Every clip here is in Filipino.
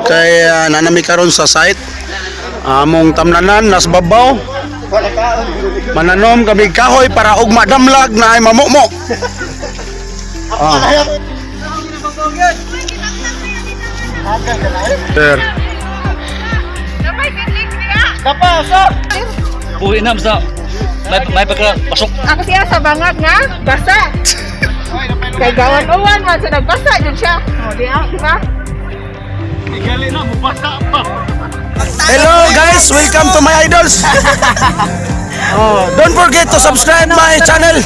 kay nanami karon sa site. Among tamnanan nas babaw. Mananom kami kahoy para og madamlag na ay mamukmo. Sir. Buhi na basta may pagka pasok. Ako siya sa bangag nga, basa. Kay gawan-uwan man sa nagbasa yun siya. O, di ba? Hello guys, welcome to my idols. Don't forget to subscribe my channel.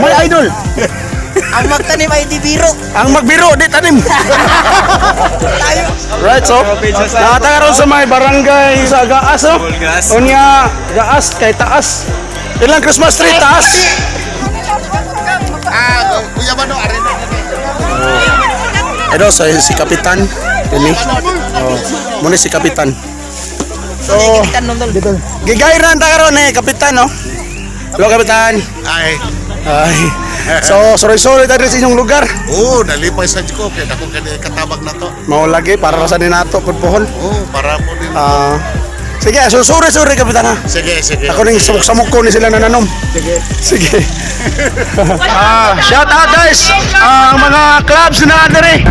My idol. Ang magtanim ay di biro. Ang magbiro di tanim. Right, so nakatakaroon sa may barangay sa Gaas, no? Unya Gaas kay taas. Ilang Christmas tree taas. Kuya Mano, arena. Ito si Kapitan. Ini. Muna si Kapitan. So, gigayran ta karon Kapitan, no? Hello Kapitan. Ay. So, sorry tayo sa inyong lugar. Nalipay sa ko kaya ako kanina katabag na to. Mao lagi para sa ninato pud pohon. Para po din. Sige, so sorry Kapitan ha. Sige. Ako ning samok-samok ko ni sila nananom. Sige. Shout out guys. Ang mga clubs na dere.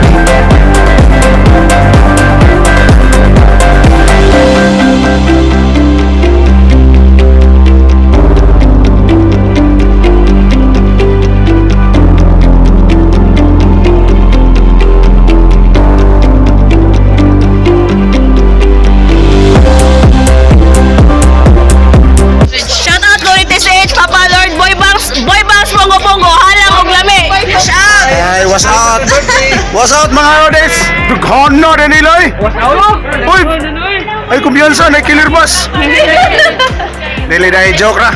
What's out mga Rodes? Dughono din nila eh. What's out? Uy! Ay kumpiyansa, na killer bus. Dili dahil joke ra.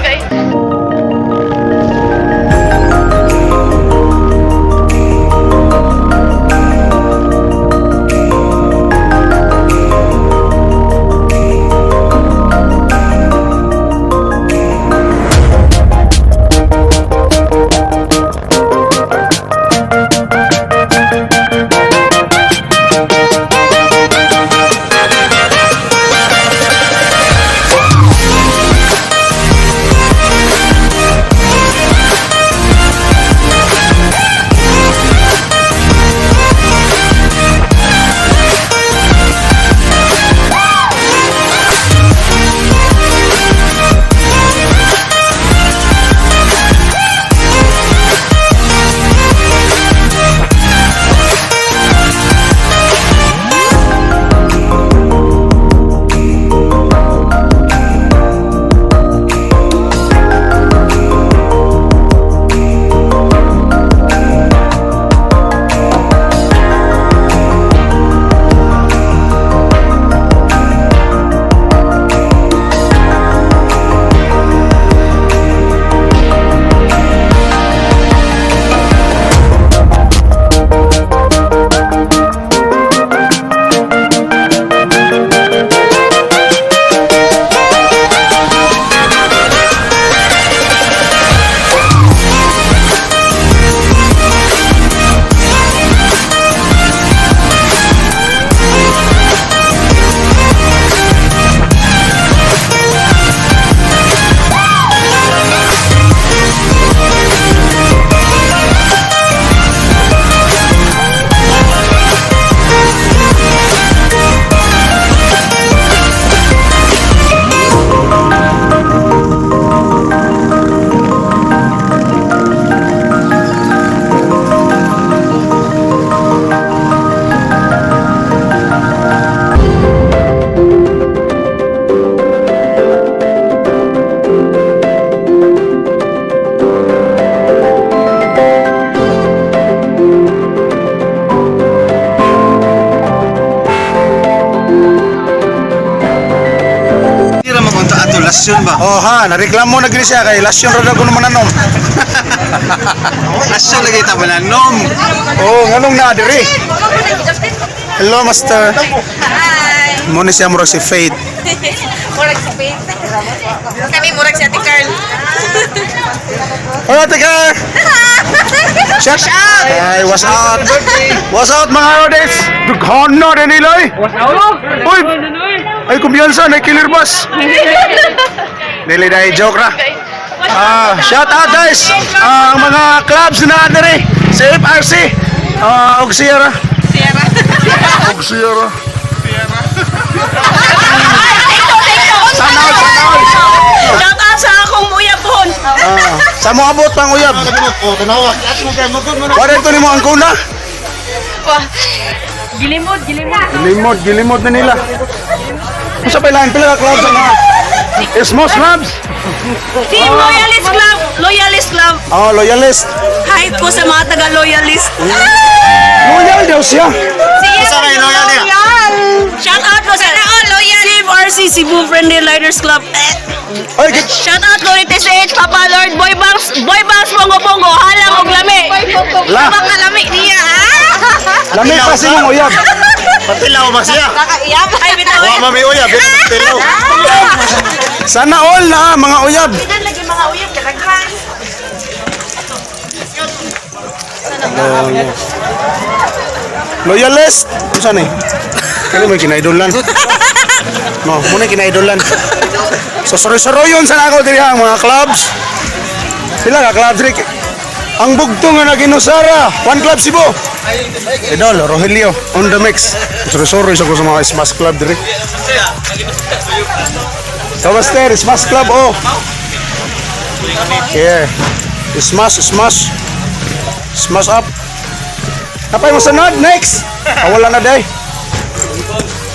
Lasyon ba? Oh ha, nareklamo na gini siya kay lasyon ra ko naman nanom. Lasyon lagi ta bananom. Oh, nganong na diri? Hello Master. Hi! Mo ni siya murag si Faith. Murag si Faith. Kami murag si Ate Carl. Alright, teka. Shout out. Ay, what's out? What's out mga Rodes? Dughan na rin nila eh. Uy! Ay, kumpiyansa, na killer bus. Dili na joke ra. Shout out guys. Ang mga clubs na dere sa FRC. Og Sierra. Og Sierra. Sanol. Shout out sa akong uyabon. Sa mo abot pang uyab. Wala ito ni mo ang kuna. Gilimod na nila. Kung sa pailahan, pila ka clubs ang mga Small clubs. Team Loyalist Club. Loyalist Club. Oh, loyalist. Hi po sa mga taga-loyalist. Loyal daw siya. Shout out po sa Loyal. Team RC Cebu Friendly Riders Club. Ay, Shout out ko rin TSH, Papa Lord, Boy Bangs, Bongo, halang og lami. La. Mga lami niya. Lamig pa si mong uyab. Patilaw ba siya? Nakaiyak. Ay, bitaw. Wa mami uyab, patilaw. Sana all na mga uyab. Ilan lagi mga uyab, kadaghan. Loyalist. Kung saan eh? Kaya mo kinaidolan. No, muna kinaidolan. So, sorry-soroyon sa ako diri ang mga clubs. Sila ka clubs Rick. Ang bugto nga na ginusara. One Club Cebu. Idol, Rogelio, on the mix. Sorry-soroy sa ko sa mga Smash Club diri. So, Master, Smash Club, oh. Here. Smash up. Kapay mo sunod, next. Wala na day.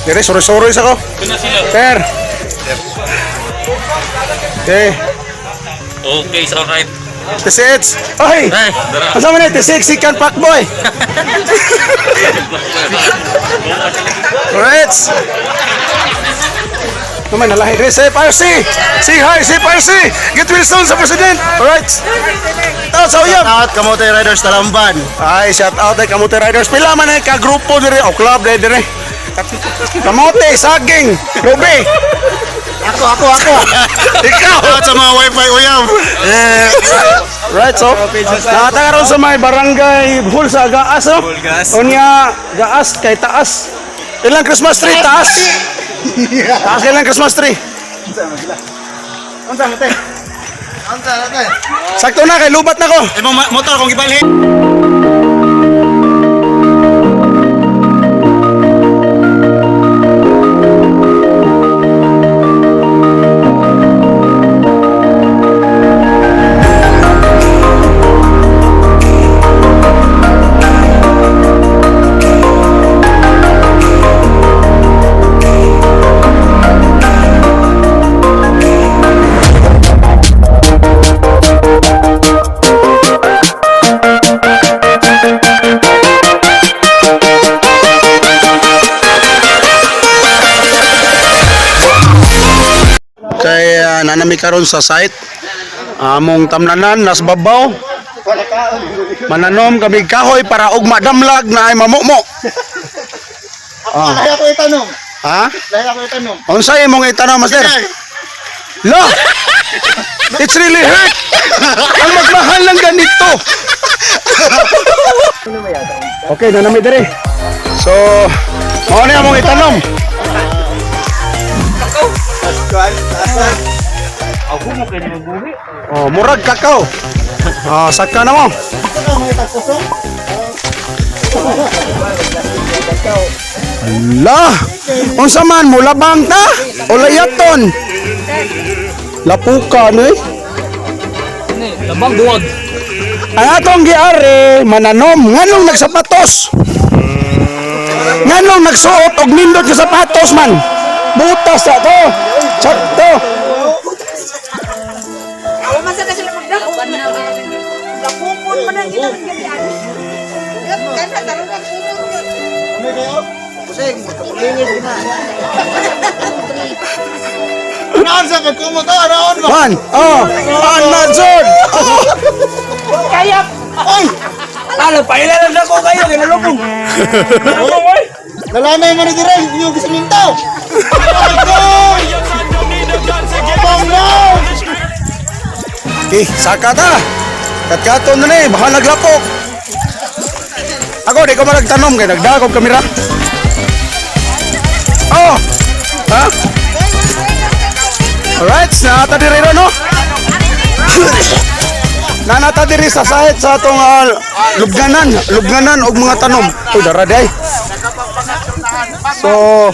Dire, sorry-sorry sa ko. Per. Okay. Okay, so right. T6. Oy! Kasama na T6, ikan pakboy. Alright. Naman, nalahi rin sa FRC. Say hi, sa FRC. Get well soon sa President. Alright. Tawad sa uyab. Out Kamote Riders Talamban. Ay, shout out ay Kamote Riders. Pila man ay ka-grupo dire o club dire. Kamote, Saging, Ruby. Ako. Ikaw. Out sa mga wifi uyab. Right, so nakataga ron sa may barangay hall sa Gaas, no? Unya, Gaas kay taas. Ilang Christmas tree, taas. Taas ilang Christmas tree. Sakto na, kay lubat na ko. Imong motor kung gibalhin. Kay nanami karon sa site. Among tamnanan nas babaw. Mananom kami kahoy para og madamlag na ay mamumo. Lahi ako itanong. Ha? Lahi ako itanong. Unsay imong itanong, Master? Lo! It's really hurt! Ang magmahal lang ganito! Okay, nanami diri. So, mao na among itanong. Oh, murag kakao. Saka na mo. Lah, unsa man mo labang ta o layaton? Lapuka ni. Labang buwag. Ang atong giari mananom nganong nagsapatos. Nganong nagsuot og nindot sa sapatos man. Butas ato. Sakto. Masa ka sila magdako? Nakupon man ang ginagawa. Kaya tarong ang Naan sa pagkumunta, naon ba? Man, Amazon. Kaya, Ano, pailalan na ko kayo, ginalubong. Nalanay mo na dire, yung gisiminto. Bang na! Okay, saka ta. Katkaton na ni, baka naglapok. Ako, di ko malagtanom kay nagdakog kamera. Oh! Ha? Alright, nata diri ro no? Nanata diri sa sahit sa atong lubnganan og mga tanom. Uy, daraday. So,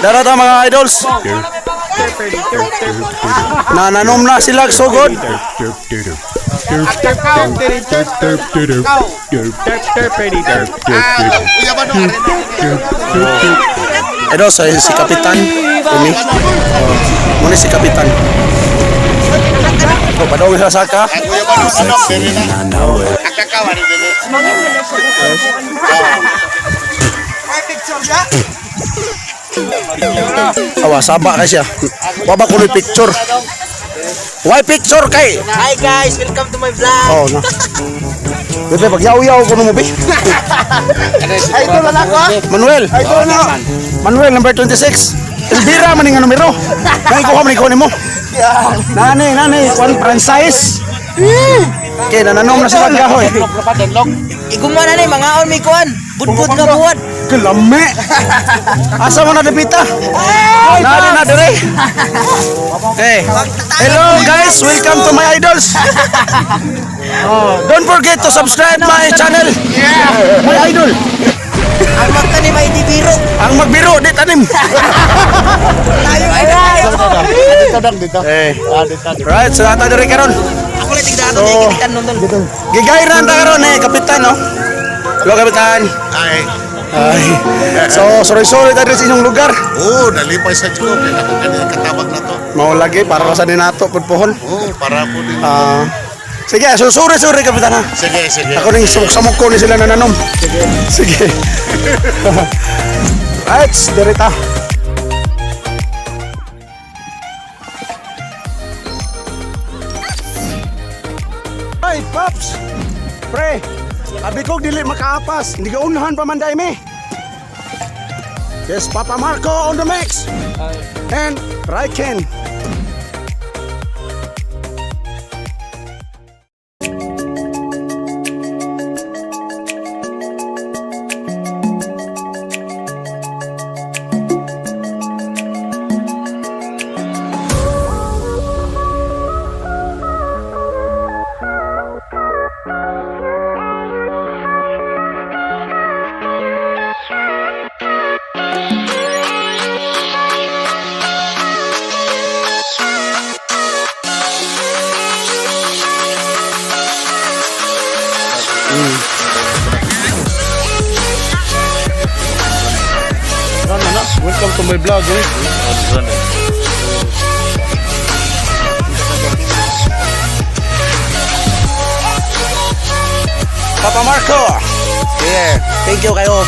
darata mga idols. Nananom na sila sugod. Idol, si Kapitan. Umi. Muna si Kapitan. Oh, padawin sa saka. Awa, saba ka siya. Waba ko picture. Why picture kay? Hi guys, welcome to my vlog. Oh, na. Bebe, pag-yaw-yaw ko mo, be. Idol na ako ah. Manuel. Manuel, number 26. Elvira, maning nga numero. Nang ikuha maning kunin mo. Nani, one franchise. Okay, nananom na sa kahoy. Igumana na mga on may kuan. Budbud nga buwan. Kelame. Asa mo na dapita? Nari na dire. Okay. Hello guys, welcome to my idols. Don't forget to subscribe my channel. My idol. Ang magtanim ay di biro. Ang magbiro, di tanim. Tayo ay Dito dang dito. Right, so nata dire karon. Ako lang tigdaan niya kikitan nun doon. Gigayran ta karon kapitan no. Hello kapitan. Ay. Ay. So, sorry ta dire sa inyong lugar. Oh, nalipay sa Diyos. Kaya ako kanina katabak na to. Mao lagi para sa dinato pudpuhon. Oh, para po din. Sige, so sorry kapitan ha. Sige. Ako ning samok ko ni sila nananom. Sige. Right, direta. Hey, Pops! Pre, sabi ko dili makaapas. Hindi ka unahan pa man dahil me. Yes, Papa Marco on the mix. And Raiken. Welcome to my vlog, Papa Marco. Yeah, thank you kayo.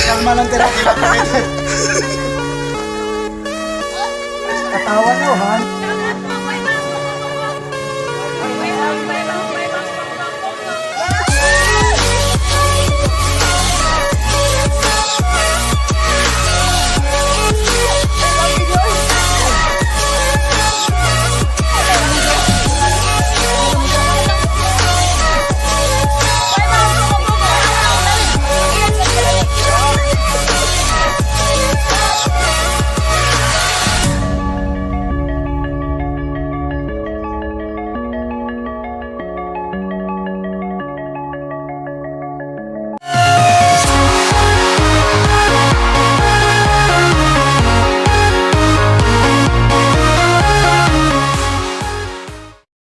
Kalma lang tira. Katawa nyo, ha?